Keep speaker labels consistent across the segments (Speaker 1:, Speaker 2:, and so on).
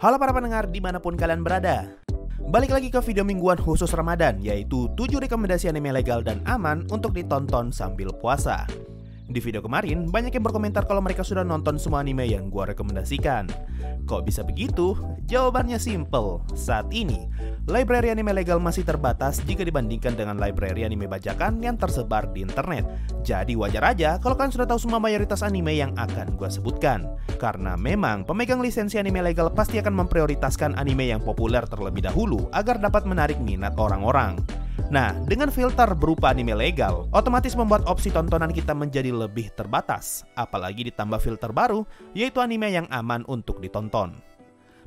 Speaker 1: Halo para pendengar dimanapun kalian berada. Balik lagi ke video mingguan khusus Ramadan, yaitu 7 rekomendasi anime legal dan aman untuk ditonton sambil puasa. Di video kemarin, banyak yang berkomentar kalau mereka sudah nonton semua anime yang gua rekomendasikan. Kok bisa begitu? Jawabannya simple. Saat ini, library anime legal masih terbatas jika dibandingkan dengan library anime bajakan yang tersebar di internet. Jadi wajar aja kalau kalian sudah tahu semua mayoritas anime yang akan gua sebutkan. Karena memang pemegang lisensi anime legal pasti akan memprioritaskan anime yang populer terlebih dahulu agar dapat menarik minat orang-orang. Nah, dengan filter berupa anime legal, otomatis membuat opsi tontonan kita menjadi lebih terbatas. Apalagi ditambah filter baru, yaitu anime yang aman untuk ditonton.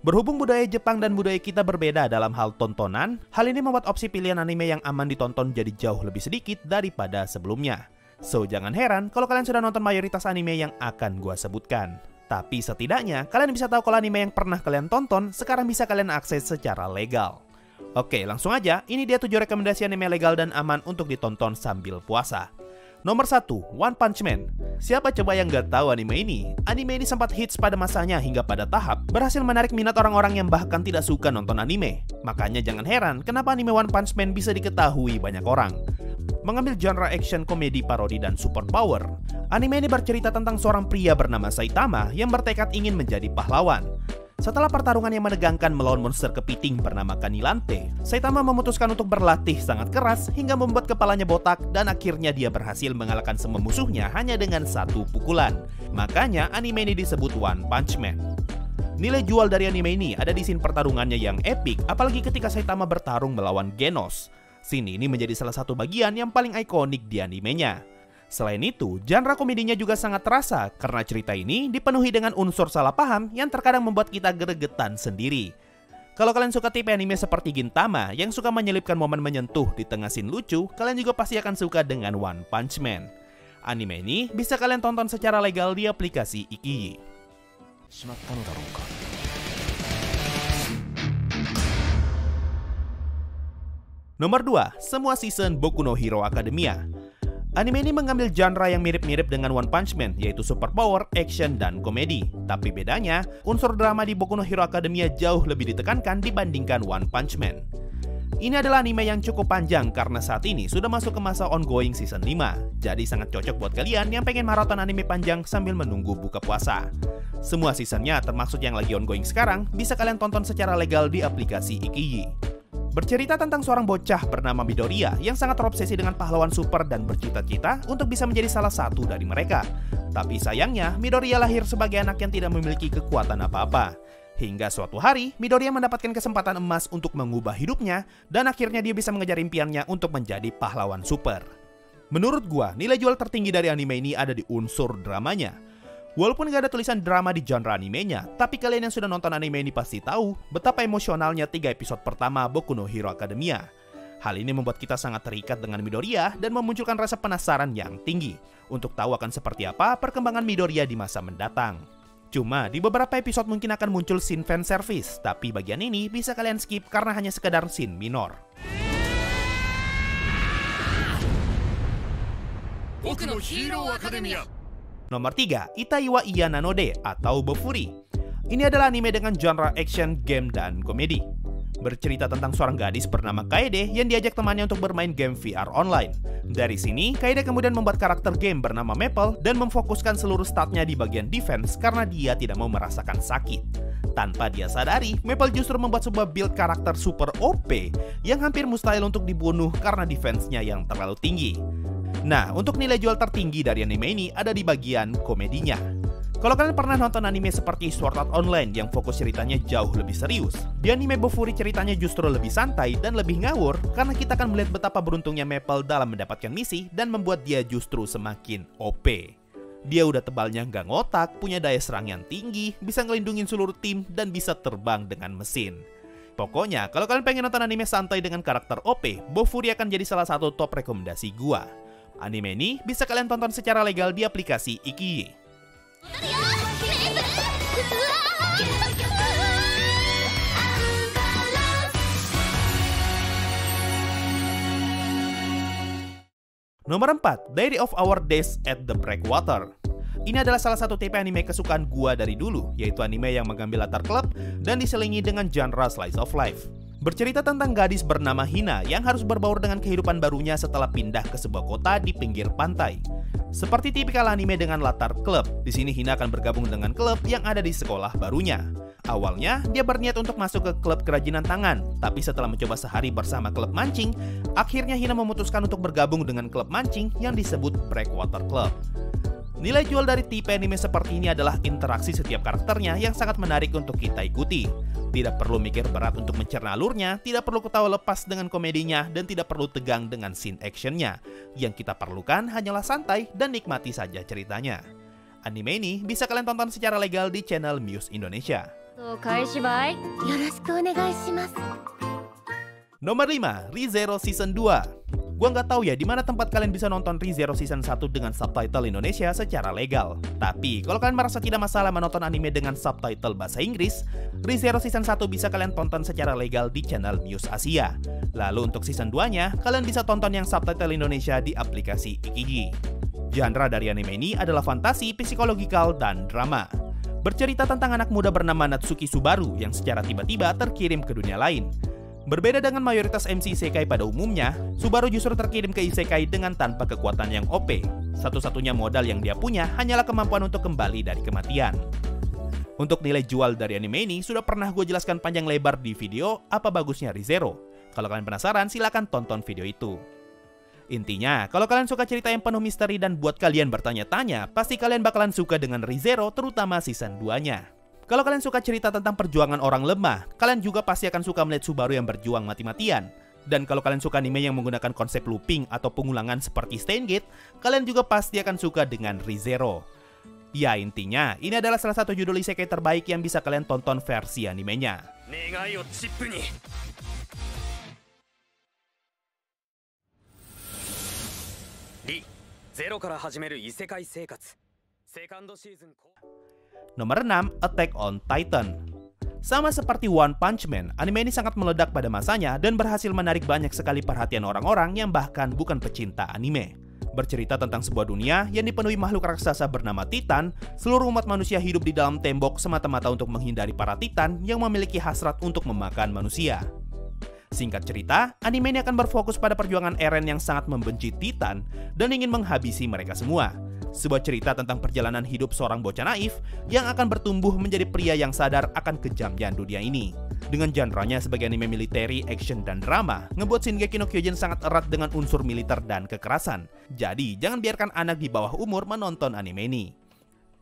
Speaker 1: Berhubung budaya Jepang dan budaya kita berbeda dalam hal tontonan, hal ini membuat opsi pilihan anime yang aman ditonton jadi jauh lebih sedikit daripada sebelumnya. So, jangan heran kalau kalian sudah nonton mayoritas anime yang akan gua sebutkan. Tapi setidaknya, kalian bisa tahu kalau anime yang pernah kalian tonton, sekarang bisa kalian akses secara legal. Oke, langsung aja, ini dia 7 rekomendasi anime legal dan aman untuk ditonton sambil puasa. Nomor 1, One Punch Man. Siapa coba yang gak tahu anime ini? Anime ini sempat hits pada masanya hingga pada tahap berhasil menarik minat orang-orang yang bahkan tidak suka nonton anime. Makanya jangan heran kenapa anime One Punch Man bisa diketahui banyak orang. Mengambil genre action, komedi, parodi, dan super power, anime ini bercerita tentang seorang pria bernama Saitama yang bertekad ingin menjadi pahlawan. Setelah pertarungan yang menegangkan melawan monster kepiting bernama Kanilante, Saitama memutuskan untuk berlatih sangat keras hingga membuat kepalanya botak dan akhirnya dia berhasil mengalahkan semua musuhnya hanya dengan satu pukulan. Makanya anime ini disebut One Punch Man. Nilai jual dari anime ini ada di scene pertarungannya yang epic, apalagi ketika Saitama bertarung melawan Genos. Scene ini menjadi salah satu bagian yang paling ikonik di animenya. Selain itu, genre komedinya juga sangat terasa karena cerita ini dipenuhi dengan unsur salah paham yang terkadang membuat kita gregetan sendiri. Kalau kalian suka tipe anime seperti Gintama yang suka menyelipkan momen menyentuh di tengah scene lucu, kalian juga pasti akan suka dengan One Punch Man. Anime ini bisa kalian tonton secara legal di aplikasi Ikiyi. Nomor 2, semua season Boku no Hero Academia. Anime ini mengambil genre yang mirip-mirip dengan One Punch Man, yaitu super power, action, dan komedi. Tapi bedanya, unsur drama di Boku no Hero Academia jauh lebih ditekankan dibandingkan One Punch Man. Ini adalah anime yang cukup panjang karena saat ini sudah masuk ke masa ongoing season 5. Jadi sangat cocok buat kalian yang pengen maraton anime panjang sambil menunggu buka puasa. Semua seasonnya termasuk yang lagi ongoing sekarang bisa kalian tonton secara legal di aplikasi Ikiyi. Bercerita tentang seorang bocah bernama Midoriya yang sangat terobsesi dengan pahlawan super dan bercita-cita untuk bisa menjadi salah satu dari mereka. Tapi sayangnya, Midoriya lahir sebagai anak yang tidak memiliki kekuatan apa-apa. Hingga suatu hari, Midoriya mendapatkan kesempatan emas untuk mengubah hidupnya dan akhirnya dia bisa mengejar impiannya untuk menjadi pahlawan super. Menurut gua, nilai jual tertinggi dari anime ini ada di unsur dramanya. Walaupun gak ada tulisan drama di genre animenya, tapi kalian yang sudah nonton anime ini pasti tahu betapa emosionalnya 3 episode pertama Boku no Hero Academia. Hal ini membuat kita sangat terikat dengan Midoriya dan memunculkan rasa penasaran yang tinggi untuk tahu akan seperti apa perkembangan Midoriya di masa mendatang. Cuma di beberapa episode mungkin akan muncul scene fan service, tapi bagian ini bisa kalian skip karena hanya sekedar scene minor. Boku no Hero Academia. Nomor 3, Itaiwa Iya Nanode atau Bofuri. Ini adalah anime dengan genre action, game, dan komedi. Bercerita tentang seorang gadis bernama Kaede yang diajak temannya untuk bermain game VR online. Dari sini, Kaede kemudian membuat karakter game bernama Maple dan memfokuskan seluruh statnya di bagian defense karena dia tidak mau merasakan sakit. Tanpa dia sadari, Maple justru membuat sebuah build karakter super OP yang hampir mustahil untuk dibunuh karena defense-nya yang terlalu tinggi. Nah, untuk nilai jual tertinggi dari anime ini ada di bagian komedinya. Kalau kalian pernah nonton anime seperti Sword Art Online yang fokus ceritanya jauh lebih serius, di anime Bofuri ceritanya justru lebih santai dan lebih ngawur karena kita akan melihat betapa beruntungnya Maple dalam mendapatkan misi dan membuat dia justru semakin OP. Dia udah tebalnya nggak ngotak, punya daya serang yang tinggi, bisa ngelindungin seluruh tim, dan bisa terbang dengan mesin. Pokoknya, kalau kalian pengen nonton anime santai dengan karakter OP, Bofuri akan jadi salah satu top rekomendasi gua. Anime ini bisa kalian tonton secara legal di aplikasi Ikiyi. Nomor 4, Diary of Our Days at the Breakwater. Ini adalah salah satu tipe anime kesukaan gua dari dulu, yaitu anime yang mengambil latar klub dan diselingi dengan genre slice of life. Bercerita tentang gadis bernama Hina yang harus berbaur dengan kehidupan barunya setelah pindah ke sebuah kota di pinggir pantai. Seperti tipikal anime dengan latar klub, di sini Hina akan bergabung dengan klub yang ada di sekolah barunya. Awalnya, dia berniat untuk masuk ke klub kerajinan tangan, tapi setelah mencoba sehari bersama klub mancing, akhirnya Hina memutuskan untuk bergabung dengan klub mancing yang disebut Breakwater Club. Nilai jual dari tipe anime seperti ini adalah interaksi setiap karakternya yang sangat menarik untuk kita ikuti. Tidak perlu mikir berat untuk mencerna alurnya, tidak perlu ketawa lepas dengan komedinya, dan tidak perlu tegang dengan scene actionnya. Yang kita perlukan hanyalah santai dan nikmati saja ceritanya. Anime ini bisa kalian tonton secara legal di channel Muse Indonesia. Nomor 5, ReZero Season 2. Gua nggak tahu ya di mana tempat kalian bisa nonton ReZero Season 1 dengan subtitle Indonesia secara legal. Tapi kalau kalian merasa tidak masalah menonton anime dengan subtitle bahasa Inggris, ReZero Season 1 bisa kalian tonton secara legal di channel Muse Asia. Lalu untuk Season 2-nya, kalian bisa tonton yang subtitle Indonesia di aplikasi Ikiji. Genre dari anime ini adalah fantasi, psikologikal, dan drama. Bercerita tentang anak muda bernama Natsuki Subaru yang secara tiba-tiba terkirim ke dunia lain. Berbeda dengan mayoritas MC isekai pada umumnya, Subaru justru terkirim ke isekai dengan tanpa kekuatan yang OP. Satu-satunya modal yang dia punya hanyalah kemampuan untuk kembali dari kematian. Untuk nilai jual dari anime ini sudah pernah gue jelaskan panjang lebar di video Apa Bagusnya ReZero. Kalau kalian penasaran, silahkan tonton video itu. Intinya, kalau kalian suka cerita yang penuh misteri dan buat kalian bertanya-tanya, pasti kalian bakalan suka dengan ReZero, terutama season 2-nya. Kalau kalian suka cerita tentang perjuangan orang lemah, kalian juga pasti akan suka melihat Subaru yang berjuang mati-matian. Dan kalau kalian suka anime yang menggunakan konsep looping atau pengulangan seperti Steins Gate, kalian juga pasti akan suka dengan ReZero. Ya intinya, ini adalah salah satu judul isekai terbaik yang bisa kalian tonton versi animenya. Nomor 6, Attack on Titan. Sama seperti One Punch Man, anime ini sangat meledak pada masanya dan berhasil menarik banyak sekali perhatian orang-orang yang bahkan bukan pecinta anime. Bercerita tentang sebuah dunia yang dipenuhi makhluk raksasa bernama Titan, seluruh umat manusia hidup di dalam tembok semata-mata untuk menghindari para Titan yang memiliki hasrat untuk memakan manusia. Singkat cerita, anime ini akan berfokus pada perjuangan Eren yang sangat membenci Titan dan ingin menghabisi mereka semua. Sebuah cerita tentang perjalanan hidup seorang bocah naif yang akan bertumbuh menjadi pria yang sadar akan kejamnya dunia ini. Dengan genre-nya sebagai anime militeri, action, dan drama, ngebuat Shingeki no Kyojin sangat erat dengan unsur militer dan kekerasan. Jadi, jangan biarkan anak di bawah umur menonton anime ini.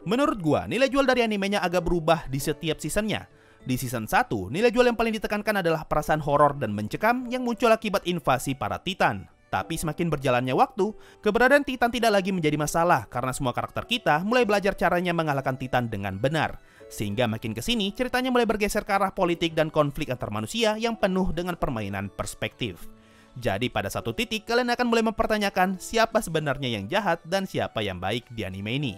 Speaker 1: Menurut gua, nilai jual dari animenya agak berubah di setiap seasonnya. Di season 1, nilai jual yang paling ditekankan adalah perasaan horor dan mencekam yang muncul akibat invasi para Titan. Tapi semakin berjalannya waktu, keberadaan Titan tidak lagi menjadi masalah karena semua karakter kita mulai belajar caranya mengalahkan Titan dengan benar. Sehingga makin kesini, ceritanya mulai bergeser ke arah politik dan konflik antar manusia yang penuh dengan permainan perspektif. Jadi pada satu titik, kalian akan mulai mempertanyakan siapa sebenarnya yang jahat dan siapa yang baik di anime ini.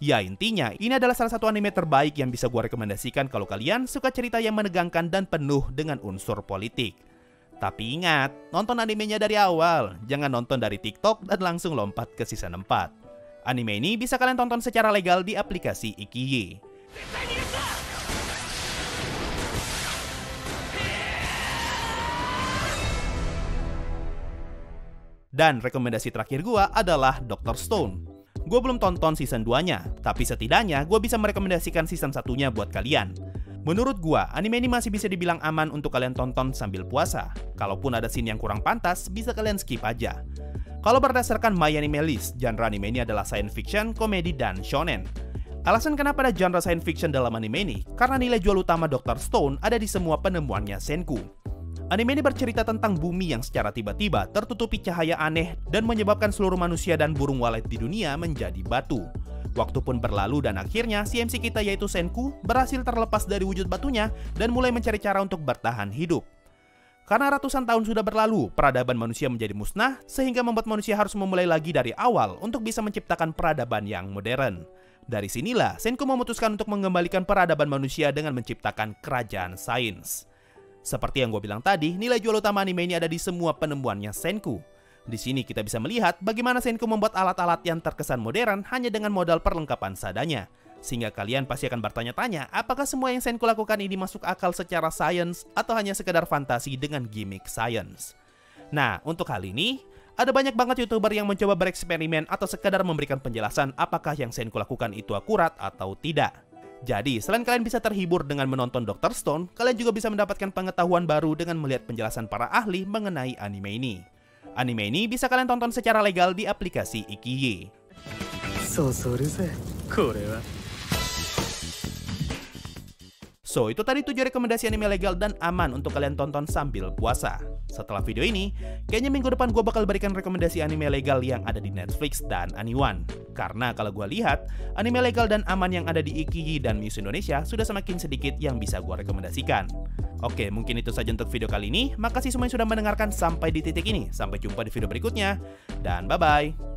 Speaker 1: Ya intinya, ini adalah salah satu anime terbaik yang bisa gue rekomendasikan kalau kalian suka cerita yang menegangkan dan penuh dengan unsur politik. Tapi ingat, nonton animenya dari awal, jangan nonton dari TikTok dan langsung lompat ke season 4. Anime ini bisa kalian tonton secara legal di aplikasi Ikiji. Dan rekomendasi terakhir gua adalah Dr. Stone. Gue belum tonton season 2-nya, tapi setidaknya gue bisa merekomendasikan season 1-nya buat kalian. Menurut gua, anime ini masih bisa dibilang aman untuk kalian tonton sambil puasa. Kalaupun ada scene yang kurang pantas, bisa kalian skip aja. Kalau berdasarkan My Anime List, genre anime ini adalah science fiction, komedi, dan shonen. Alasan kenapa ada genre science fiction dalam anime ini, karena nilai jual utama Dr. Stone ada di semua penemuannya Senku. Anime ini bercerita tentang bumi yang secara tiba-tiba tertutupi cahaya aneh dan menyebabkan seluruh manusia dan burung walet di dunia menjadi batu. Waktu pun berlalu dan akhirnya si MC kita yaitu Senku berhasil terlepas dari wujud batunya dan mulai mencari cara untuk bertahan hidup. Karena ratusan tahun sudah berlalu, peradaban manusia menjadi musnah sehingga membuat manusia harus memulai lagi dari awal untuk bisa menciptakan peradaban yang modern. Dari sinilah Senku memutuskan untuk mengembalikan peradaban manusia dengan menciptakan kerajaan sains. Seperti yang gue bilang tadi, nilai jual utama anime ini ada di semua penemuannya Senku. Di sini kita bisa melihat bagaimana Senku membuat alat-alat yang terkesan modern hanya dengan modal perlengkapan seadanya. Sehingga kalian pasti akan bertanya-tanya, apakah semua yang Senku lakukan ini masuk akal secara sains atau hanya sekedar fantasi dengan gimmick sains? Nah, untuk hal ini, ada banyak banget YouTuber yang mencoba bereksperimen atau sekedar memberikan penjelasan apakah yang Senku lakukan itu akurat atau tidak. Jadi, selain kalian bisa terhibur dengan menonton Dr. Stone, kalian juga bisa mendapatkan pengetahuan baru dengan melihat penjelasan para ahli mengenai anime ini. Anime ini bisa kalian tonton secara legal di aplikasi Ikiyi. So, itu tadi 7 rekomendasi anime legal dan aman untuk kalian tonton sambil puasa. Setelah video ini, kayaknya minggu depan gue bakal berikan rekomendasi anime legal yang ada di Netflix dan Aniwan. Karena kalau gue lihat, anime legal dan aman yang ada di Ikiyi dan Muse Indonesia sudah semakin sedikit yang bisa gue rekomendasikan. Oke, mungkin itu saja untuk video kali ini. Makasih semua yang sudah mendengarkan sampai di titik ini. Sampai jumpa di video berikutnya, dan bye-bye.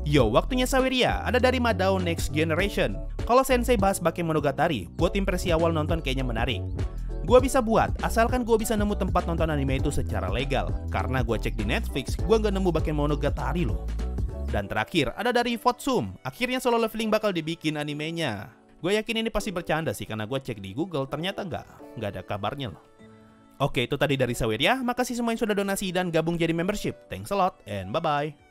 Speaker 1: Yo, waktunya Saweria, ada dari Madao Next Generation. Kalau Sensei bahas Bakemonogatari, buat impresi awal nonton kayaknya menarik. Gua bisa buat, asalkan gua bisa nemu tempat nonton anime itu secara legal. Karena gua cek di Netflix, gua nggak nemu Bakemonogatari loh. Dan terakhir, ada dari Fotsum. Akhirnya Solo Leveling bakal dibikin animenya. Gue yakin ini pasti bercanda sih, karena gue cek di Google, ternyata nggak ada kabarnya loh. Oke, itu tadi dari Saweria. Makasih semua yang sudah donasi dan gabung jadi membership. Thanks a lot, and bye-bye.